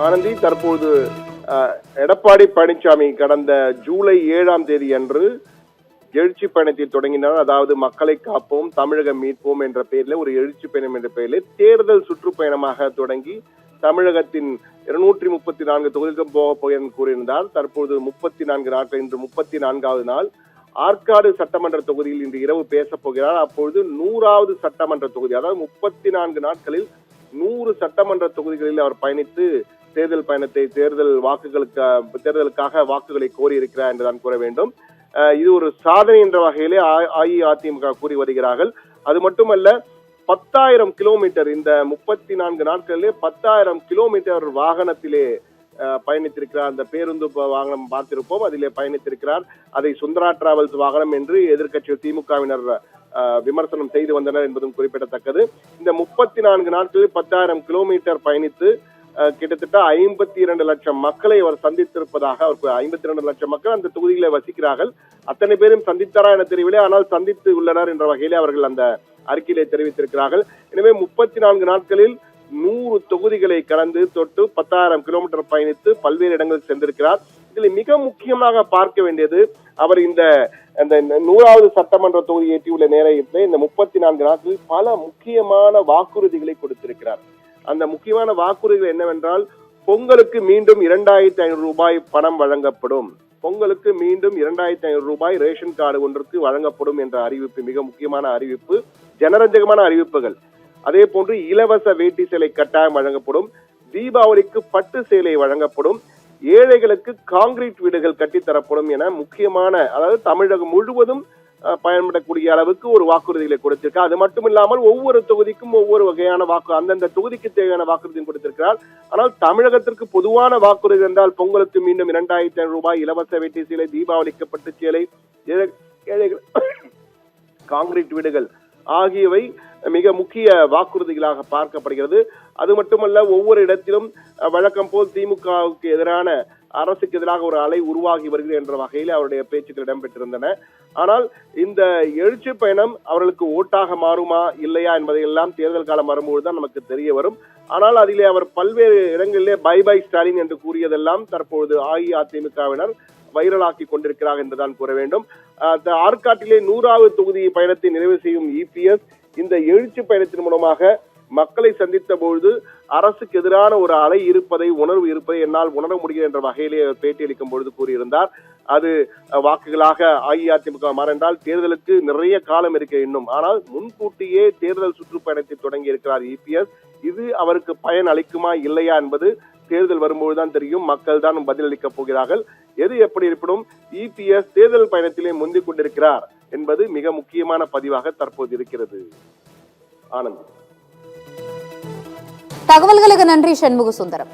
ஆனந்தி, தற்போது எடப்பாடி பழனிசாமி கடந்த ஜூலை 7ஆம் தேதி அன்று எழுச்சி பயணத்தை தொடங்கினார். அதாவது மக்களை காப்போம், தமிழகம் மீட்போம் என்ற பெயரில் ஒரு எழுச்சி பயணம் என்ற பெயரில் தேர்தல் சுற்றுப்பயணமாக தொடங்கி தமிழகத்தின் 234 தொகுதிகளுக்கும் போக போகிறேன் கூறியிருந்தார். தற்போது 34 நாட்கள், இன்று 34வது நாள். ஆற்காடு சட்டமன்ற தொகுதியில் இன்று இரவு பேசப் போகிறார். அப்பொழுது 100வது சட்டமன்ற தொகுதி, அதாவது 34 நாட்களில் 100 சட்டமன்ற தொகுதிகளில் அவர் பயணித்து தேர்தல் பயணத்தை தேர்தலுக்காக வாக்குகளை கோரியிருக்கிறார் என்றுதான் கூற வேண்டும். இது ஒரு சாதனை என்ற வகையிலே அஇஅதிமுக கூறி வருகிறார்கள். அது மட்டுமல்ல, 10,000 கிலோமீட்டர், இந்த 34 நாட்களிலே 10,000 கிலோமீட்டர் வாகனத்திலே பயணித்திருக்கிறார். அந்த பேருந்து வாகனம் பார்த்திருப்போம், அதிலே பயணித்திருக்கிறார். அதை சுந்தரா டிராவல்ஸ் வாகனம் என்று எதிர்க்கட்சி திமுகவினர் விமர்சனம் செய்து வந்தனர் என்பதும் குறிப்பிடத்தக்கது. இந்த 34 நாட்களில் 10,000 கிலோமீட்டர் பயணித்து கிட்டத்தட்ட 52 லட்சம் மக்களை அவர் சந்தித்திருப்பதாக, அவருக்கு 52 லட்சம் மக்கள் அந்த தொகுதிகளை வசிக்கிறார்கள். அத்தனை பேரும் சந்தித்தாரா என தெரியவில்லை, ஆனால் சந்தித்து உள்ளனர் என்ற வகையிலே அவர்கள் அந்த அறிக்கையிலே தெரிவித்திருக்கிறார்கள். எனவே 34 நாட்களில் 100 தொகுதிகளை கடந்து தொட்டு 10,000 கிலோமீட்டர் பயணித்து பல்வேறு இடங்களில் சென்றிருக்கிறார். இதில் மிக முக்கியமாக பார்க்க வேண்டியது, அவர் இந்த 100வது சட்டமன்ற தொகுதி ஏற்றியுள்ள நேரத்தில் இந்த 34 நாட்களில் பல முக்கியமான வாக்குறுதிகளை கொடுத்திருக்கிறார். அந்த முக்கியமான வாக்குறுதிகள் என்னவென்றால், பொங்கலுக்கு மீண்டும் 2,500 ரூபாய் பணம் வழங்கப்படும், பொங்கலுக்கு மீண்டும் 2,500 ரூபாய் ரேஷன் கார்டு ஒன்றுக்கு வழங்கப்படும் என்ற அறிவிப்பு மிக முக்கியமான அறிவிப்பு, ஜனரஞ்சகமான அறிவிப்புகள். அதே போன்று இலவச வேட்டி சேலை கட்டாயம் வழங்கப்படும், தீபாவளிக்கு பட்டு சேலை வழங்கப்படும், ஏழைகளுக்கு கான்கிரீட் வீடுகள் கட்டித்தரப்படும் என முக்கியமான, அதாவது தமிழகம் முழுவதும் பயன்படக்கூடிய அளவுக்கு ஒரு வாக்குறுதிகளை கொடுத்திருக்கார். அது மட்டும் இல்லாமல் ஒவ்வொரு தொகுதிக்கும் ஒவ்வொரு வகையான அந்தந்த தொகுதிக்கு தேவையான வாக்குறுதியும் கொடுத்திருக்கிறார். ஆனால் தமிழகத்திற்கு பொதுவான வாக்குறுதி என்றால், பொங்கலுக்கு மீண்டும் 2,500 ரூபாய் இலவச வேட்டி சேலை, தீபாவளிக்கு பட்டு சேலை, ஏழைகள் கான்கிரீட் வீடுகள் ஆகியவை மிக முக்கிய வாக்குறுதிகளாக பார்க்கப்படுகிறது. அது மட்டுமல்ல, ஒவ்வொரு இடத்திலும் வழக்கம் போல் திமுகவுக்கு எதிரான, அரசுக்கு எதிராக ஒரு அலை உருவாகி வருகிறது என்ற வகையில் அவருடைய பேச்சுக்கள் இடம்பெற்றிருந்தன. ஆனால் இந்த எழுச்சி பயணம் அவர்களுக்கு ஓட்டாக மாறுமா இல்லையா என்பதையெல்லாம் தேர்தல் காலம் வரும்போதுதான் நமக்கு தெரிய வரும். ஆனால் அதிலே அவர் பல்வேறு இடங்களிலே பை பை ஸ்டாலின் என்று கூறியதெல்லாம் தற்போது அஇஅதிமுகவினர் வைரலாக்கி கொண்டிருக்கிறார் என்றுதான் கூற வேண்டும். ஆற்காட்டிலே 100வது தொகுதி பயணத்தை நிறைவு செய்யும் இபிஎஸ் இந்த எழுச்சி பயணத்தின் மூலமாக மக்களை சந்தித்த பொழுது அரசுக்கு எதிரான ஒரு அலை இருப்பதை, உணர்வு இருப்பதை என்னால் உணர முடியும் என்ற வகையிலே பேட்டியளிக்கும் பொழுது கூறியிருந்தார். அது வாக்குகளாக அஇஅதிமுக மாறென்றால் தேர்தலுக்கு நிறைய காலம் இருக்க இன்னும், ஆனால் முன்கூட்டியே தேர்தல் சுற்றுப்பயணத்தை தொடங்கி இருக்கிறார் இபிஎஸ். இது அவருக்கு பயன் அளிக்குமா இல்லையா என்பது தேர்தல் வரும்போதுதான் தெரியும். மக்கள் தான் பதிலளிக்க போகிறார்கள். எது எப்படி இருப்பினும் இபிஎஸ் தேர்தல் பயணத்திலே முந்திக் கொண்டிருக்கிறார் என்பது மிக முக்கியமான பதிவாக தற்போது இருக்கிறது. ஆனந்த், தகவல்களுக்கு நன்றி சண்முக சுந்தரம்.